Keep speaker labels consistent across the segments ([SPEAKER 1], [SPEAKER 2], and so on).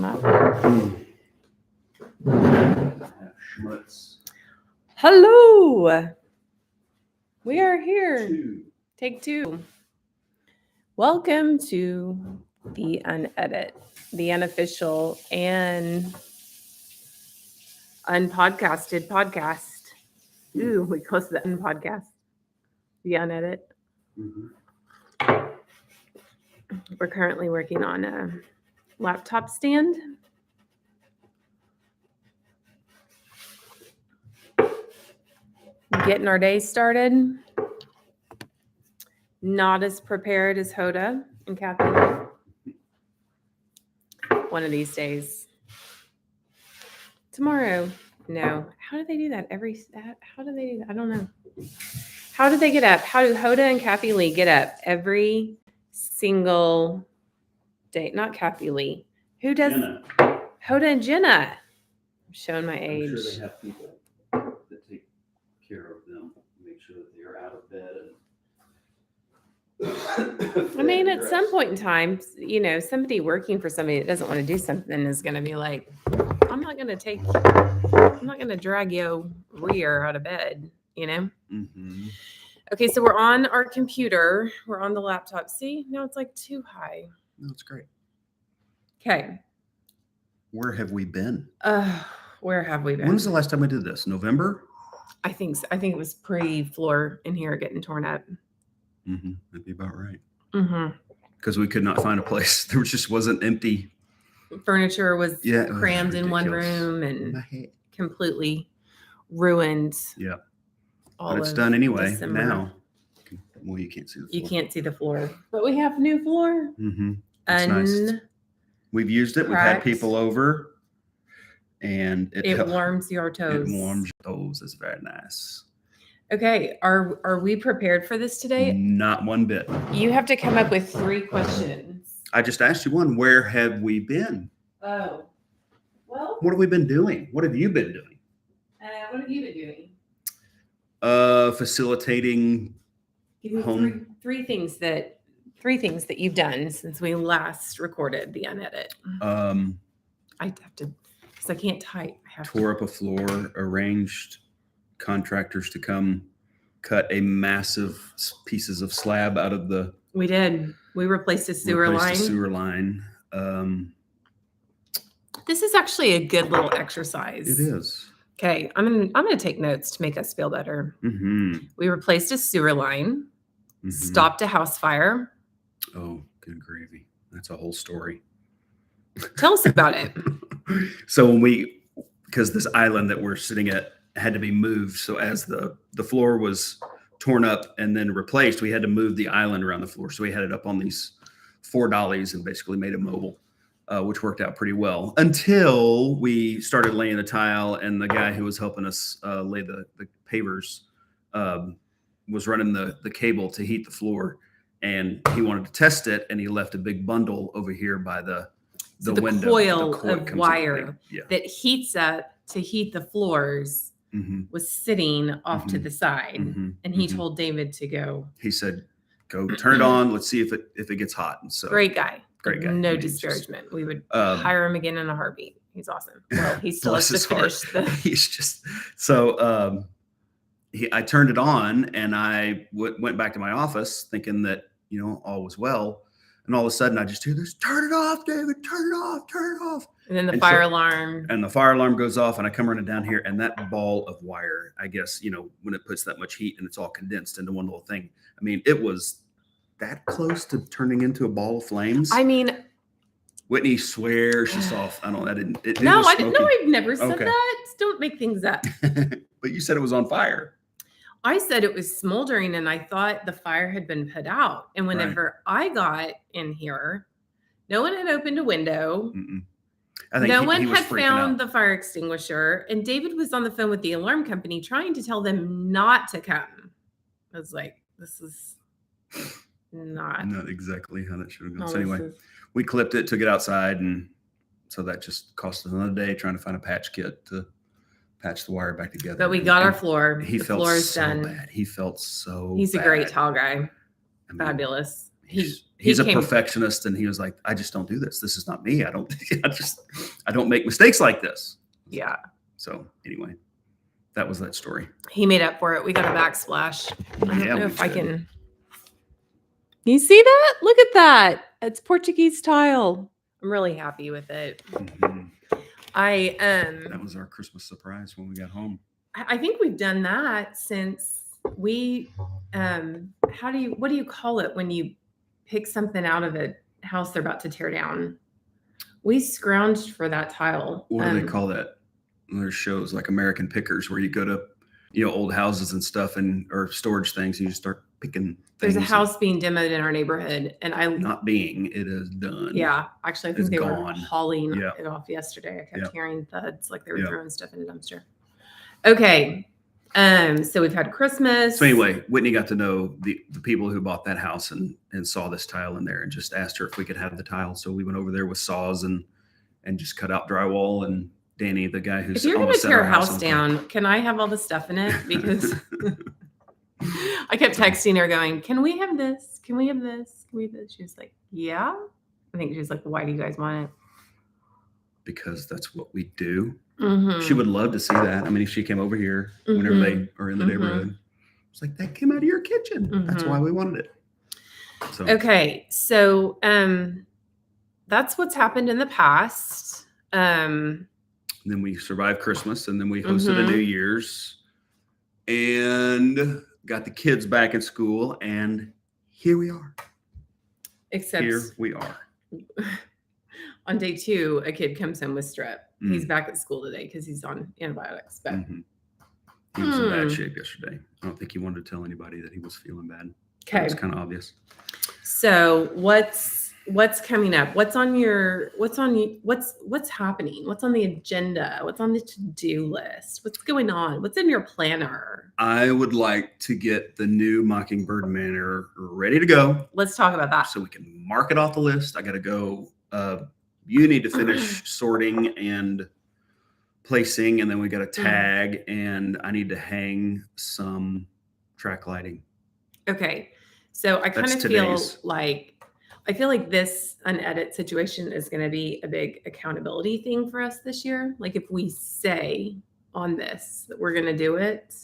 [SPEAKER 1] on that.
[SPEAKER 2] Schmutz.
[SPEAKER 1] Hello. We are here. Take two. Welcome to the Unedit, the unofficial and unpodcasted podcast. Ooh, we close to the unpodcast. The Unedit.
[SPEAKER 2] Mm-hmm.
[SPEAKER 1] We're currently working on a laptop stand. Getting our day started. Not as prepared as Hoda and Kathy. One of these days. Tomorrow. No. How do they do that? How do they do that? I don't know. How do they get up? How do Hoda and Kathy Lee get up every single day? Not Kathy Lee. Who does?
[SPEAKER 2] Jenna.
[SPEAKER 1] Hoda and Jenna. I'm showing my age.
[SPEAKER 2] I'm sure they have people that take care of them, make sure that they're out of bed.
[SPEAKER 1] I mean, at some point in time, somebody working for somebody that doesn't want to do something is going to be like, I'm not going to drag your rear out of bed,
[SPEAKER 2] Mm-hmm.
[SPEAKER 1] Okay, so we're on our computer. We're on the laptop. See, now it's like too high.
[SPEAKER 2] No, it's great.
[SPEAKER 1] Okay.
[SPEAKER 2] Where have we been?
[SPEAKER 1] Where have we been?
[SPEAKER 2] When was the last time we did this? November?
[SPEAKER 1] I think so. I think it was pre-floor in here getting torn up.
[SPEAKER 2] Mm-hmm. That'd be about right.
[SPEAKER 1] Mm-hmm.
[SPEAKER 2] Because we could not find a place. There just wasn't empty.
[SPEAKER 1] Furniture was crammed in one room and completely ruined.
[SPEAKER 2] Yeah. But it's done anyway.
[SPEAKER 1] December.
[SPEAKER 2] Now. Well, you can't see the floor.
[SPEAKER 1] You can't see the floor. But we have new floor.
[SPEAKER 2] Mm-hmm. It's nice. We've used it. We've had people over. And
[SPEAKER 1] it warms your toes.
[SPEAKER 2] It warms your toes. It's very nice.
[SPEAKER 1] Okay. Are we prepared for this today?
[SPEAKER 2] Not one bit.
[SPEAKER 1] You have to come up with 3 questions.
[SPEAKER 2] I just asked you one. Where have we been?
[SPEAKER 1] Oh. Well.
[SPEAKER 2] What have we been doing? What have you been doing?
[SPEAKER 1] What have you been doing?
[SPEAKER 2] Facilitating.
[SPEAKER 1] Give me
[SPEAKER 2] home.
[SPEAKER 1] three things that you've done since we last recorded the Unedit. I have to, because I can't type.
[SPEAKER 2] Tore up a floor, arranged contractors to come cut a massive pieces of slab out of the.
[SPEAKER 1] We did. We replaced a sewer line. This is actually a good little exercise.
[SPEAKER 2] It is.
[SPEAKER 1] Okay, I'm gonna take notes to make us feel better.
[SPEAKER 2] Mm-hmm.
[SPEAKER 1] We replaced a sewer line,
[SPEAKER 2] Mm-hmm.
[SPEAKER 1] stopped a house fire.
[SPEAKER 2] Oh, good gravy! That's a whole story.
[SPEAKER 1] Tell us about it.
[SPEAKER 2] So because this island that we're sitting at had to be moved, so as the floor was torn up and then replaced, we had to move the island around the floor. So we had it up on these 4 dollies and basically made it mobile. Which worked out pretty well until we started laying the tile, and the guy who was helping us lay the pavers was running the cable to heat the floor, and he wanted to test it, and he left a big bundle over here by the window.
[SPEAKER 1] Coil of wire that heats up to heat the floors was sitting off to the side, and he told David to go.
[SPEAKER 2] He said, "Go turn it on. Let's see if it gets hot." And so
[SPEAKER 1] great guy.
[SPEAKER 2] Great guy.
[SPEAKER 1] No disparagement. We would hire him again in a heartbeat. He's awesome. Well, he still has to finish.
[SPEAKER 2] He's just so. I turned it on, and I went back to my office thinking that all was well, and all of a sudden I just hear this: "Turn it off, David! Turn it off! Turn it off!"
[SPEAKER 1] And then the fire alarm.
[SPEAKER 2] And the fire alarm goes off, and I come running down here, and that ball of wire, I guess when it puts that much heat and it's all condensed into one little thing. I mean, it was that close to turning into a ball of flames.
[SPEAKER 1] I mean,
[SPEAKER 2] Whitney swears she saw. I didn't. I didn't know.
[SPEAKER 1] I've never said that. Don't make things up.
[SPEAKER 2] But you said it was on fire.
[SPEAKER 1] I said it was smoldering, and I thought the fire had been put out. And whenever I got in here, no one had opened a window.
[SPEAKER 2] I think
[SPEAKER 1] no one had found
[SPEAKER 2] out.
[SPEAKER 1] The fire extinguisher, and David was on the phone with the alarm company trying to tell them not to come. I was like, this is not
[SPEAKER 2] exactly how that should have gone. So anyway, we clipped it, took it outside, and so that just cost us another day trying to find a patch kit to patch the wire back together.
[SPEAKER 1] But we got our floor.
[SPEAKER 2] He
[SPEAKER 1] the
[SPEAKER 2] felt
[SPEAKER 1] floor is
[SPEAKER 2] so
[SPEAKER 1] done.
[SPEAKER 2] bad. He felt so
[SPEAKER 1] He's
[SPEAKER 2] bad.
[SPEAKER 1] A great tall guy. Fabulous.
[SPEAKER 2] He's a perfectionist, and he was like, I just don't do this. This is not me. I just I don't make mistakes like this.
[SPEAKER 1] Yeah.
[SPEAKER 2] So anyway, that was that story.
[SPEAKER 1] He made up for it. We got a backsplash. I don't know
[SPEAKER 2] we
[SPEAKER 1] if I
[SPEAKER 2] did.
[SPEAKER 1] can. You see that? Look at that. It's Portuguese style. I'm really happy with it.
[SPEAKER 2] Mhm. That was our Christmas surprise when we got home.
[SPEAKER 1] I think we've done that since we what do you call it when you pick something out of a house they're about to tear down? We scrounged for that tile.
[SPEAKER 2] What do they call that? There's shows like American Pickers where you go to, old houses and stuff or storage things, and you just start picking things.
[SPEAKER 1] There's a house being demoed in our neighborhood, and it is done. Yeah, actually, I think they were hauling it off yesterday. I kept hearing thuds like they were throwing stuff in a dumpster. Okay, so we've had Christmas.
[SPEAKER 2] So anyway, Whitney got to know the people who bought that house and saw this tile in there and just asked her if we could have the tile. So we went over there with saws and just cut out drywall. And Danny, the guy who's
[SPEAKER 1] if you're going to tear a house down, can I have all the stuff in it? Because I kept texting her going, can we have this? Can we have this? Can we have this? She was like, yeah. I think she was like, why do you guys want it?
[SPEAKER 2] Because that's what we do. Mm-hmm. She would love to see that. I mean, if she came over here whenever they are in the neighborhood, it's like, that came out of your kitchen. Mm-hmm. That's why we wanted it. So.
[SPEAKER 1] Okay. So that's what's happened in the past.
[SPEAKER 2] Then we survived Christmas, and then we hosted a New Year's and got the kids back in school, and here we are.
[SPEAKER 1] Except
[SPEAKER 2] here we are.
[SPEAKER 1] On day 2, a kid comes home with strep. He's back at school today because he's on antibiotics. But
[SPEAKER 2] he was in bad shape yesterday. I don't think he wanted to tell anybody that he was feeling bad.
[SPEAKER 1] Okay,
[SPEAKER 2] it's kind of obvious.
[SPEAKER 1] So what's coming up? What's happening? What's on the agenda? What's on the to-do list? What's going on? What's in your planner?
[SPEAKER 2] I would like to get the new Mockingbird Manor ready to go.
[SPEAKER 1] Let's talk about that.
[SPEAKER 2] So we can mark it off the list. I got to go. You need to finish sorting and placing, and then we got a tag, and I need to hang some track lighting.
[SPEAKER 1] Okay. So I kind of feel like this Unedit situation is going to be a big accountability thing for us this year. Like if we say on this that we're going to do it,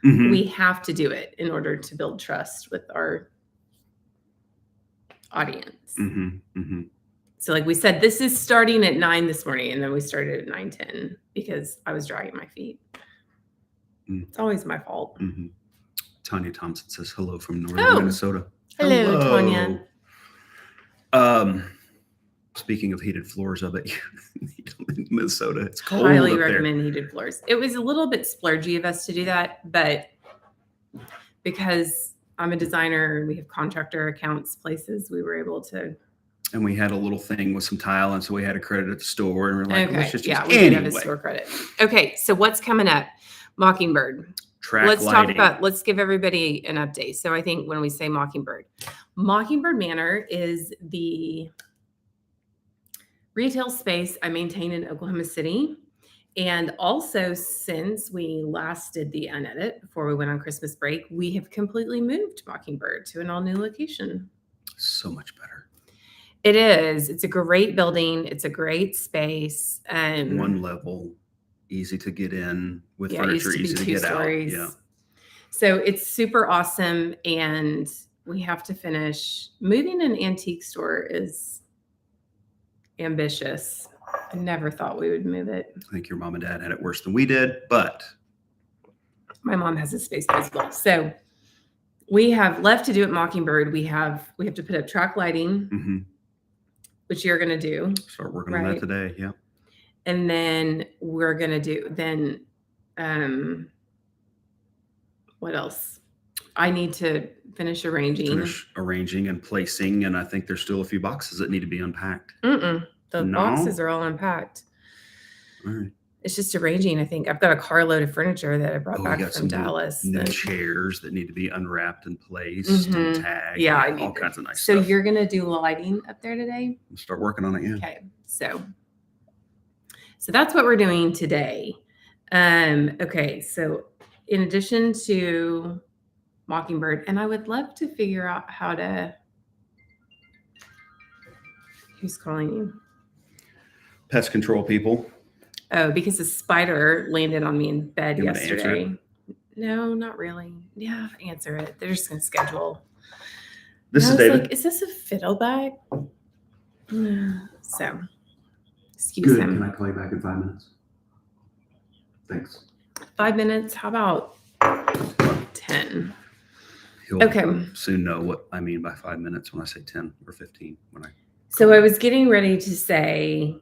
[SPEAKER 1] we have to do it in order to build trust with our audience. So like we said, this is starting at 9 this morning, and then we started at 9:10 because I was dragging my feet. It's always my fault.
[SPEAKER 2] Tanya Thompson says hello from northern Minnesota.
[SPEAKER 1] Hello, Tanya.
[SPEAKER 2] Speaking of heated floors, I bet you in Minnesota, it's cold.
[SPEAKER 1] Highly recommend heated floors. It was a little bit splurgy of us to do that, but because I'm a designer and we have contractor accounts places, we were able to.
[SPEAKER 2] And we had a little thing with some tile, and so we had a credit at the store, and we're like,
[SPEAKER 1] okay, we did have a store credit. Okay, so what's coming up? Mockingbird. Let's give everybody an update. So I think when we say Mockingbird Manor is the retail space I maintain in Oklahoma City. And also, since we last did the Unedit before we went on Christmas break, we have completely moved Mockingbird to an all new location.
[SPEAKER 2] So much better.
[SPEAKER 1] It is. It's a great building. It's a great space.
[SPEAKER 2] One level, easy to get in with furniture, easy to get
[SPEAKER 1] stories.
[SPEAKER 2] out. Yeah.
[SPEAKER 1] So it's super awesome, and we have to finish. Moving an antique store is ambitious. I never thought we would move it.
[SPEAKER 2] I think your mom and dad had it worse than we did, but
[SPEAKER 1] my mom has a space puzzle. So we have left to do at Mockingbird. We have to put up track lighting, which you're going to do.
[SPEAKER 2] Start working on that today. Yeah.
[SPEAKER 1] And then we're going to do what else? I need to finish arranging
[SPEAKER 2] and placing. And I think there's still a few boxes that need to be unpacked.
[SPEAKER 1] The boxes are all unpacked.
[SPEAKER 2] All right.
[SPEAKER 1] It's just arranging. I think I've got a carload of furniture that I brought back from Dallas.
[SPEAKER 2] New chairs that need to be unwrapped and placed and tagged.
[SPEAKER 1] Yeah, I
[SPEAKER 2] need all kinds of nice
[SPEAKER 1] stuff.
[SPEAKER 2] So
[SPEAKER 1] you're going to do lighting up there today?
[SPEAKER 2] We'll start working on it, yeah.
[SPEAKER 1] Okay. So that's what we're doing today. Okay. So in addition to Mockingbird, and I would love to figure out how to. Who's calling you?
[SPEAKER 2] pest control people.
[SPEAKER 1] Oh, because a spider landed on me in bed
[SPEAKER 2] You want to answer
[SPEAKER 1] yesterday. No, not really. Yeah, answer it. They're just gonna schedule.
[SPEAKER 2] This
[SPEAKER 1] And
[SPEAKER 2] is
[SPEAKER 1] I was
[SPEAKER 2] David.
[SPEAKER 1] like, is this a fiddle bag? So, excuse
[SPEAKER 2] Good.
[SPEAKER 1] him.
[SPEAKER 2] Can I call you back in 5 minutes? Thanks.
[SPEAKER 1] 5 minutes. How about 10?
[SPEAKER 2] He'll
[SPEAKER 1] Okay.
[SPEAKER 2] soon know what I mean by 5 minutes when I say 10 or 15.
[SPEAKER 1] So I was getting ready to say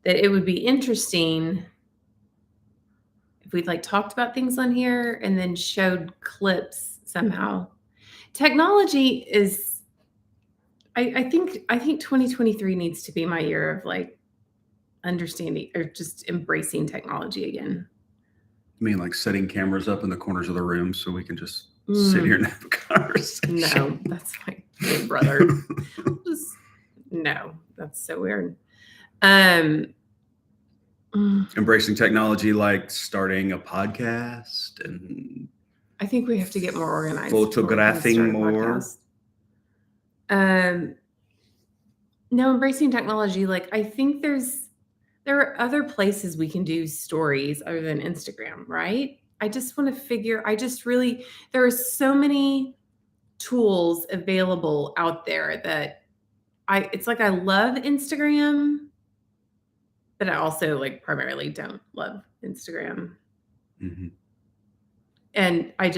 [SPEAKER 1] that it would be interesting if we'd like talked about things on here and then showed clips somehow. Technology is, I think 2023 needs to be my year of like understanding or just embracing technology again.
[SPEAKER 2] You mean like setting cameras up in the corners of the room so we can just sit here and have a conversation?
[SPEAKER 1] No, that's my big brother. No, that's so weird.
[SPEAKER 2] Embracing technology, like starting a podcast, and
[SPEAKER 1] I think we have to get more organized.
[SPEAKER 2] photographing more.
[SPEAKER 1] No, embracing technology. Like I think there are other places we can do stories other than Instagram, right? I just want to there are so many tools available out there that it's like I love Instagram, but I also like primarily don't love Instagram.
[SPEAKER 2] Mm-hmm.
[SPEAKER 1] And I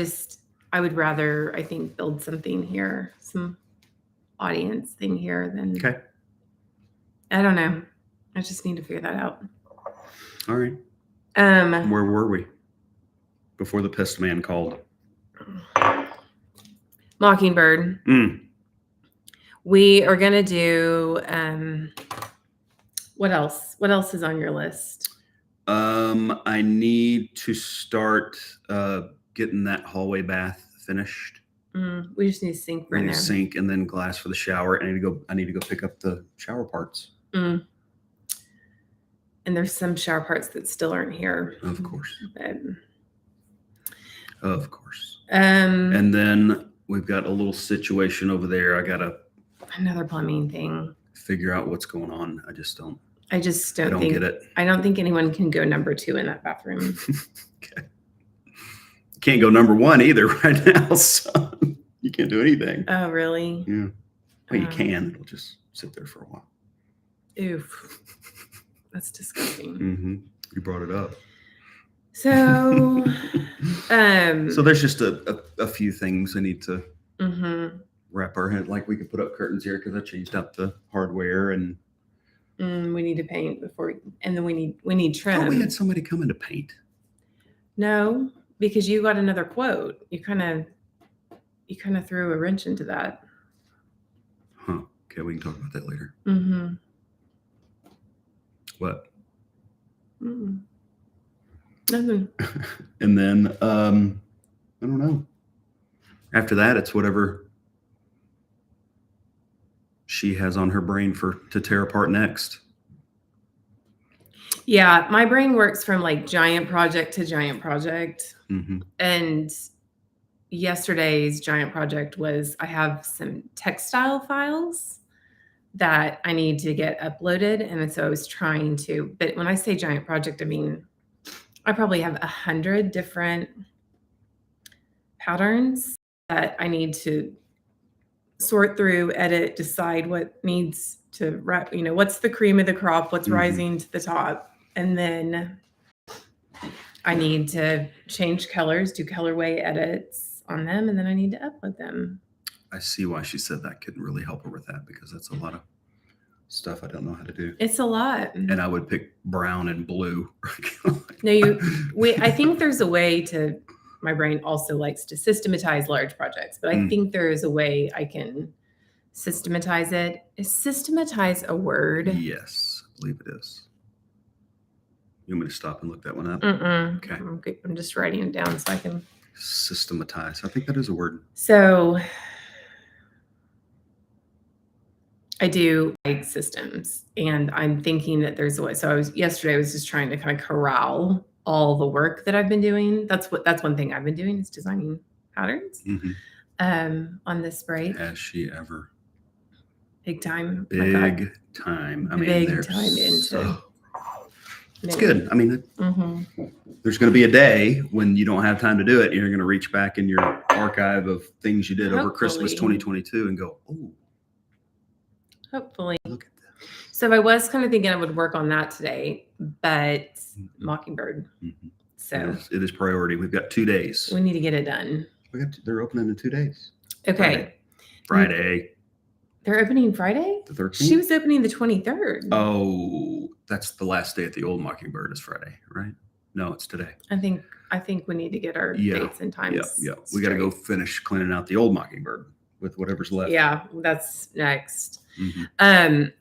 [SPEAKER 1] would rather, I think, build something here, some audience thing here than,
[SPEAKER 2] Okay.
[SPEAKER 1] I don't know. I just need to figure that out.
[SPEAKER 2] All right. Where were we before the pest man called?
[SPEAKER 1] Mockingbird. We are going to do, what else? What else is on your list?
[SPEAKER 2] I need to start getting that hallway bath finished.
[SPEAKER 1] We just need a sink for in there.
[SPEAKER 2] Sink and then glass for the shower. I need to go pick up the shower parts.
[SPEAKER 1] And there's some shower parts that still aren't here.
[SPEAKER 2] Of course.
[SPEAKER 1] But,
[SPEAKER 2] of course. And then we've got a little situation over there. I gotta
[SPEAKER 1] another plumbing thing.
[SPEAKER 2] Figure out what's going on. I don't
[SPEAKER 1] get it. I don't think anyone can go number 2 in that bathroom.
[SPEAKER 2] Okay. Can't go number 1 either right now, so you can't do anything.
[SPEAKER 1] Oh, really?
[SPEAKER 2] Yeah. Well, you can. It'll just sit there for a while.
[SPEAKER 1] Oof. That's disgusting.
[SPEAKER 2] Mm-hmm. You brought it up.
[SPEAKER 1] So,
[SPEAKER 2] so there's just a few things I need to wrap our head. Like we could put up curtains here because I changed out the hardware and.
[SPEAKER 1] We need to paint and then we need trim.
[SPEAKER 2] Oh, we had somebody come in to paint.
[SPEAKER 1] No, because you got another quote. You kind of threw a wrench into that.
[SPEAKER 2] Huh. Okay, we can talk about that later. What?
[SPEAKER 1] Nothing.
[SPEAKER 2] And then I don't know. After that, it's whatever she has on her brain to tear apart next.
[SPEAKER 1] Yeah, my brain works from like giant project to giant project. And yesterday's giant project was I have some textile files that I need to get uploaded. And so I was trying to, but when I say giant project, I mean, I probably have 100 different patterns that I need to sort through, edit, decide what needs to, what's the cream of the crop, what's rising to the top. And then I need to change colors, do colorway edits on them, and then I need to upload them.
[SPEAKER 2] I see why she said that couldn't really help her with that because that's a lot of stuff I don't know how to do.
[SPEAKER 1] It's a lot.
[SPEAKER 2] And I would pick brown and blue.
[SPEAKER 1] I think there's a way to, my brain also likes to systematize large projects, but I think there is a way I can systematize it. Is systematize a word?
[SPEAKER 2] Yes, I believe it is. You want me to stop and look that one up?
[SPEAKER 1] Okay. I'm just writing it down so I can.
[SPEAKER 2] Systematize. I think that is a word.
[SPEAKER 1] So I do like systems and I'm thinking that there's a way. So yesterday I was just trying to kind of corral all the work that I've been doing. That's one thing I've been doing is designing patterns on this break.
[SPEAKER 2] Has she ever?
[SPEAKER 1] Big time. My God.
[SPEAKER 2] Big time. I mean,
[SPEAKER 1] Big
[SPEAKER 2] they're
[SPEAKER 1] time into
[SPEAKER 2] it's good. I mean, there's going to be a day when you don't have time to do it. And you're going to reach back in your archive of things you did over Christmas
[SPEAKER 1] Hopefully.
[SPEAKER 2] 2022 and go, oh,
[SPEAKER 1] Hopefully.
[SPEAKER 2] look at that.
[SPEAKER 1] So I was kind of thinking I would work on that today, but Mockingbird.
[SPEAKER 2] Mhm.
[SPEAKER 1] So
[SPEAKER 2] It is priority. We've got 2 days.
[SPEAKER 1] we need to get it done.
[SPEAKER 2] They're opening in 2 days.
[SPEAKER 1] Okay.
[SPEAKER 2] Friday.
[SPEAKER 1] They're opening Friday?
[SPEAKER 2] The 13th?
[SPEAKER 1] She was opening the 23rd.
[SPEAKER 2] Oh, that's the last day at the old Mockingbird is Friday, right? No, it's today.
[SPEAKER 1] I think we need to get our dates and times.
[SPEAKER 2] Yeah. We got to go finish cleaning out the old Mockingbird with whatever's left.
[SPEAKER 1] Yeah, that's next.
[SPEAKER 2] Mhm.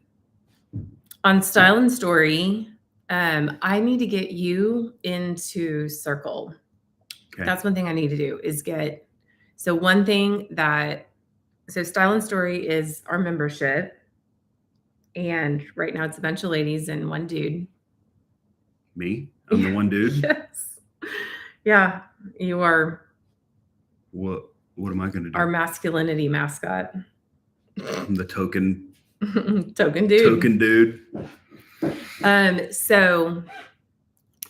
[SPEAKER 1] On Style and Story, I need to get you into Circle.
[SPEAKER 2] Okay.
[SPEAKER 1] That's one thing I need to do is get. So Style and Story is our membership, and right now it's a bunch of ladies and one dude.
[SPEAKER 2] Me? I'm the one dude?
[SPEAKER 1] Yes. Yeah, you are.
[SPEAKER 2] What am I going to do?
[SPEAKER 1] Our masculinity mascot.
[SPEAKER 2] I'm the token
[SPEAKER 1] Token dude.
[SPEAKER 2] Token dude.
[SPEAKER 1] So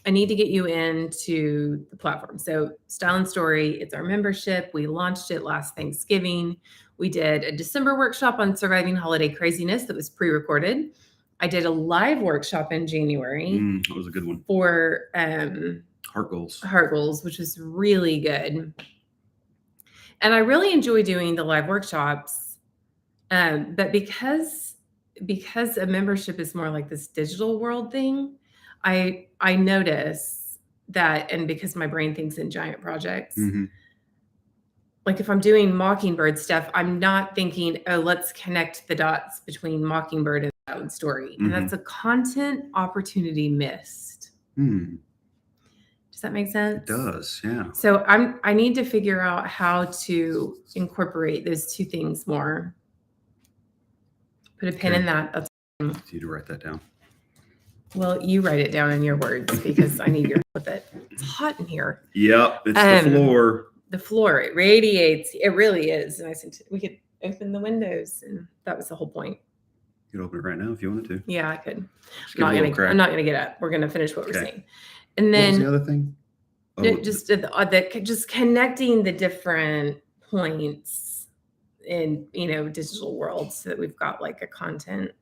[SPEAKER 1] I need to get you into the platform. So Style and Story, it's our membership. We launched it last Thanksgiving. We did a December workshop on surviving holiday craziness that was pre-recorded. I did a live workshop in January.
[SPEAKER 2] That was a good one.
[SPEAKER 1] For
[SPEAKER 2] Heart
[SPEAKER 1] goals, which was really good. And I really enjoy doing the live workshops. But because a membership is more like this digital world thing, I notice that, and because my brain thinks in giant projects, like if I'm doing Mockingbird stuff, I'm not thinking, oh, let's connect the dots between Mockingbird and Style and Story. And that's a content opportunity missed. Does that make sense?
[SPEAKER 2] It does, yeah.
[SPEAKER 1] So I need to figure out how to incorporate those two things more. Put a pin in that. That's
[SPEAKER 2] I need you to write that down.
[SPEAKER 1] Well, you write it down in your words because I need your help with it. It's hot in here.
[SPEAKER 2] Yep, it's the floor.
[SPEAKER 1] The floor, it radiates. It really is. And I said we could open the windows, and that was the whole point.
[SPEAKER 2] You could open it right now if you wanted to.
[SPEAKER 1] Yeah, I could.
[SPEAKER 2] I'm
[SPEAKER 1] not gonna get up. We're gonna finish what we're saying. And then
[SPEAKER 2] what was the other thing?
[SPEAKER 1] Just connecting the different points in digital world so that we've got like a content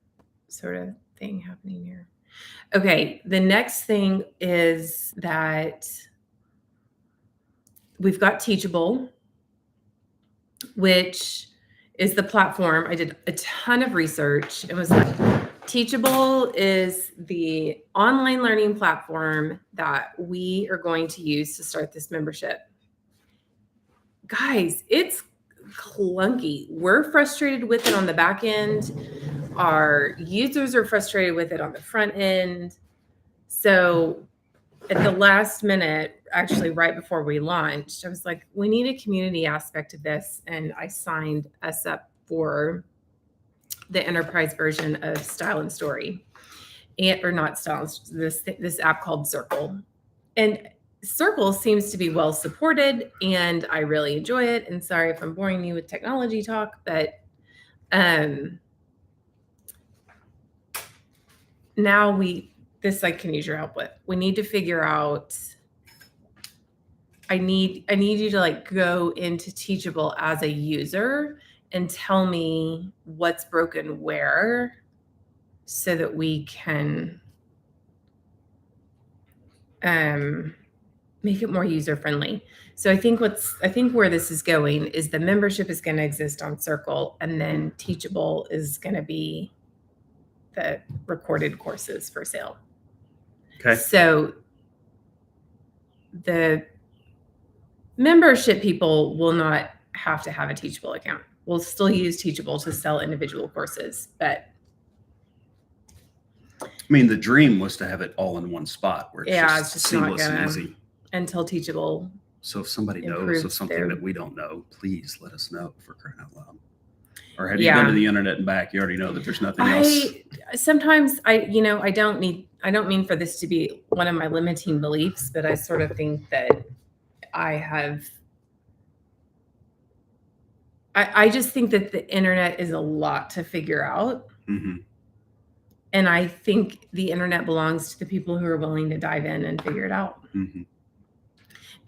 [SPEAKER 1] sort of thing happening here. Okay, the next thing is that we've got Teachable, which is the platform. I did a ton of research. It was like Teachable is the online learning platform that we are going to use to start this membership. Guys, it's clunky. We're frustrated with it on the back end. Our users are frustrated with it on the front end. So at the last minute, actually right before we launched, I was like, we need a community aspect of this. And I signed us up for the enterprise version of Style and Story, this app called Circle. And Circle seems to be well supported, and I really enjoy it. And sorry if I'm boring you with technology talk, but now this I can use your help with. We need to figure out. I need you to like go into Teachable as a user and tell me what's broken where, so that we can make it more user friendly. So I think where this is going is the membership is going to exist on Circle, and then Teachable is going to be the recorded courses for sale.
[SPEAKER 2] Okay.
[SPEAKER 1] So the membership people will not have to have a Teachable account. We'll still use Teachable to sell individual courses, but
[SPEAKER 2] I mean, the dream was to have it all in one spot where it's
[SPEAKER 1] it's just
[SPEAKER 2] seamless
[SPEAKER 1] not
[SPEAKER 2] and
[SPEAKER 1] gonna
[SPEAKER 2] easy.
[SPEAKER 1] Until Teachable.
[SPEAKER 2] So if somebody knows of something that we don't know, please let us know, for crying out loud. Or have you been to the internet and back? You already know that there's nothing else.
[SPEAKER 1] Sometimes I don't mean for this to be one of my limiting beliefs, but I sort of think that I have I just think that the internet is a lot to figure out.
[SPEAKER 2] Mm-hmm.
[SPEAKER 1] And I think the internet belongs to the people who are willing to dive in and figure it out.
[SPEAKER 2] Mm-hmm.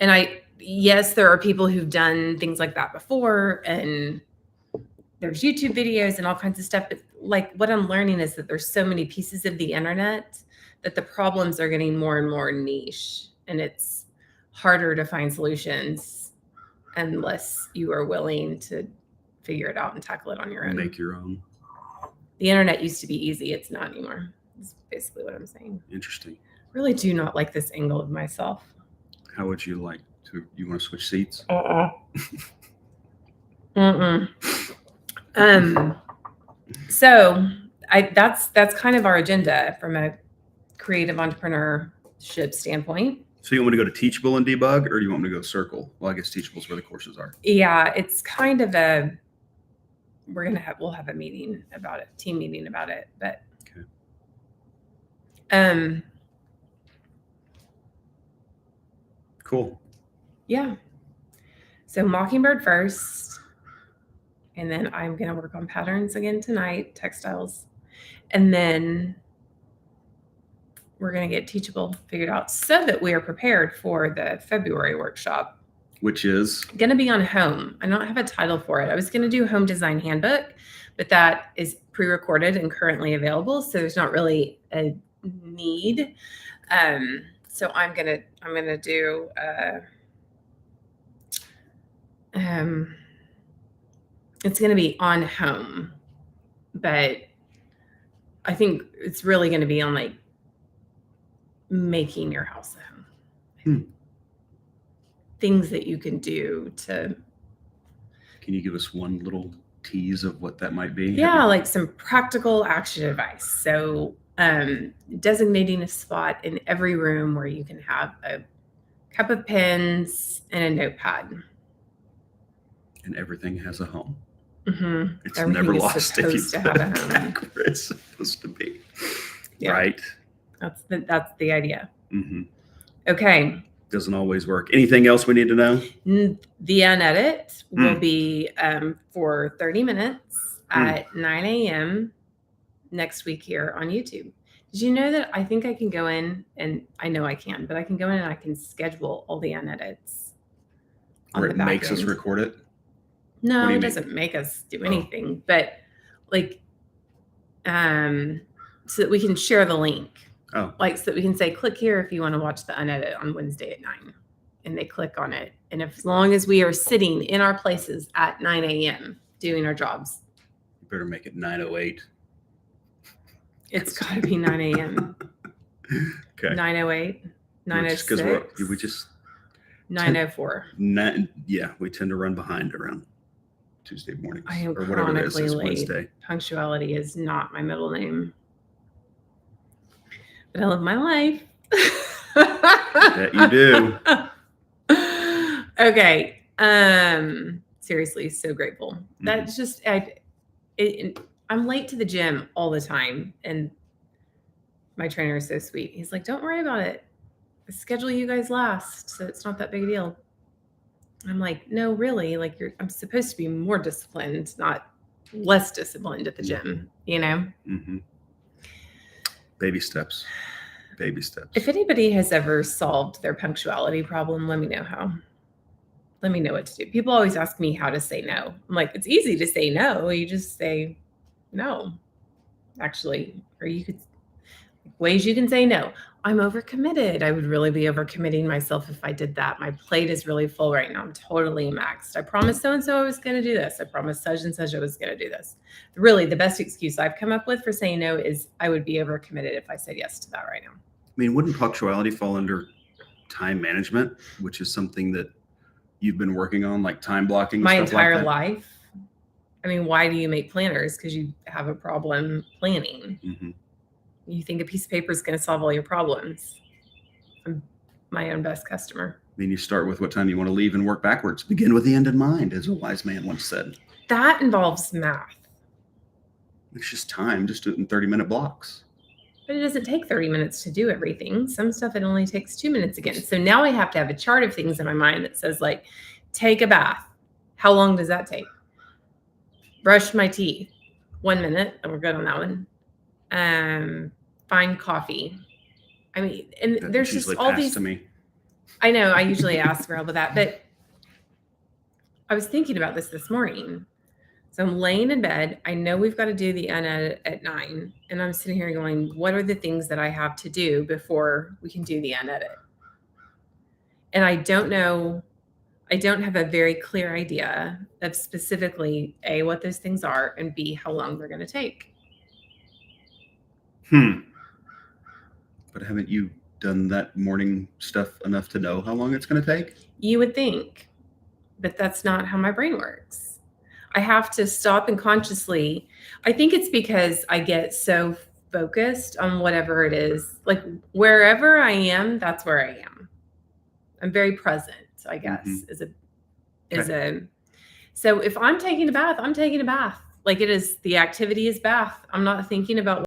[SPEAKER 1] And yes, there are people who've done things like that before, and there's YouTube videos and all kinds of stuff. But like what I'm learning is that there's so many pieces of the internet that the problems are getting more and more niche, and it's harder to find solutions unless you are willing to figure it out and tackle it on your own.
[SPEAKER 2] Make your own.
[SPEAKER 1] The internet used to be easy. It's not anymore. That's basically what I'm saying.
[SPEAKER 2] Interesting.
[SPEAKER 1] Really do not like this angle of myself.
[SPEAKER 2] How would you like to? You want to switch seats?
[SPEAKER 1] So that's kind of our agenda from a creative entrepreneurship standpoint.
[SPEAKER 2] So you want me to go to Teachable and Debug, or do you want me to go Circle? Well, I guess Teachable is where the courses are.
[SPEAKER 1] Yeah, it's kind of we'll have a meeting about it, team meeting about it, but
[SPEAKER 2] okay. Cool.
[SPEAKER 1] Yeah. So Mockingbird first, and then I'm going to work on patterns again tonight, textiles, and then we're going to get Teachable figured out so that we are prepared for the February workshop,
[SPEAKER 2] which is
[SPEAKER 1] going to be on home. I don't have a title for it. I was going to do Home Design Handbook, but that is pre-recorded and currently available, so there's not really a need. So I'm gonna do it's gonna be on home, but I think it's really gonna be on like making your house a home. Things that you can do to.
[SPEAKER 2] Can you give us one little tease of what that might be?
[SPEAKER 1] Yeah, like some practical action advice. So designating a spot in every room where you can have a cup of pens and a notepad.
[SPEAKER 2] And everything has a home.
[SPEAKER 1] Mm-hmm.
[SPEAKER 2] It's
[SPEAKER 1] Everything
[SPEAKER 2] never
[SPEAKER 1] is
[SPEAKER 2] lost if you
[SPEAKER 1] supposed to have a home.
[SPEAKER 2] back where it's supposed to be.
[SPEAKER 1] Yeah.
[SPEAKER 2] Right?
[SPEAKER 1] That's the idea.
[SPEAKER 2] Mm-hmm.
[SPEAKER 1] Okay.
[SPEAKER 2] Doesn't always work. Anything else we need to know?
[SPEAKER 1] The Unedit will be for 30 minutes at 9 a.m. next week here on YouTube. Did you know that I think I can go in, and I know I can, but I can go in and I can schedule all the Unedits.
[SPEAKER 2] Or it makes us record it?
[SPEAKER 1] No, it doesn't make us do anything, but like, so that we can share the link.
[SPEAKER 2] Oh.
[SPEAKER 1] Like, so that we can say, click here if you want to watch the Unedit on Wednesday at 9. And they click on it. And as long as we are sitting in our places at 9 a.m. doing our jobs.
[SPEAKER 2] You better make it 9:08.
[SPEAKER 1] It's got to be 9 a.m.
[SPEAKER 2] Okay.
[SPEAKER 1] 9:08, 9:06.
[SPEAKER 2] We just
[SPEAKER 1] 9:04.
[SPEAKER 2] Yeah, we tend to run behind around Tuesday mornings.
[SPEAKER 1] I am
[SPEAKER 2] or whatever it is.
[SPEAKER 1] chronically
[SPEAKER 2] It's
[SPEAKER 1] late.
[SPEAKER 2] Wednesday.
[SPEAKER 1] Punctuality is not my middle name. But I live my life.
[SPEAKER 2] That you do.
[SPEAKER 1] Okay. Seriously, so grateful. That's just I'm late to the gym all the time, and my trainer is so sweet. He's like, "Don't worry about it. I schedule you guys last, so it's not that big a deal." I'm like, "No, really. Like, I'm supposed to be more disciplined, not less disciplined at the gym. You know."
[SPEAKER 2] Mm-hmm. Baby steps. Baby steps.
[SPEAKER 1] If anybody has ever solved their punctuality problem, let me know how. Let me know what to do. People always ask me how to say no. I'm like, it's easy to say no. You just say no, actually. Or you could, ways you can say no. I'm overcommitted. I would really be overcommitting myself if I did that. My plate is really full right now. I'm totally maxed. I promised so-and-so I was going to do this. I promised such and such I was going to do this. Really, the best excuse I've come up with for saying no is I would be overcommitted if I said yes to that right now.
[SPEAKER 2] I mean, wouldn't punctuality fall under time management, which is something that you've been working on, like time blocking?
[SPEAKER 1] My entire life. I mean, why do you make planners? Because you have a problem planning.
[SPEAKER 2] Mm-hmm.
[SPEAKER 1] You think a piece of paper is going to solve all your problems. I'm my own best customer.
[SPEAKER 2] I mean, you start with what time you want to leave and work backwards. Begin with the end in mind, as a wise man once said.
[SPEAKER 1] That involves math.
[SPEAKER 2] It's just time. Just do it in 30-minute blocks.
[SPEAKER 1] But it doesn't take 30 minutes to do everything. Some stuff it only takes 2 minutes again. So now I have to have a chart of things in my mind that says, like, take a bath. How long does that take? Brush my teeth. 1 minute, and we're good on that one. Find coffee. I mean, and
[SPEAKER 2] That's
[SPEAKER 1] there's just
[SPEAKER 2] usually
[SPEAKER 1] all
[SPEAKER 2] passed
[SPEAKER 1] these.
[SPEAKER 2] to me.
[SPEAKER 1] I know. I usually ask for help with that, but I was thinking about this morning. So I'm laying in bed. I know we've got to do the unedit at 9, and I'm sitting here going, "What are the things that I have to do before we can do the unedit?" And I don't know. I don't have a very clear idea of specifically A, what those things are, and B, how long they're going to take.
[SPEAKER 2] But haven't you done that morning stuff enough to know how long it's going to take?
[SPEAKER 1] You would think, but that's not how my brain works. I have to stop and consciously, I think it's because I get so focused on whatever it is. Like wherever I am, that's where I am. I'm very present, I guess, so if I'm taking a bath, I'm taking a bath. Like the activity is bath. I'm not thinking about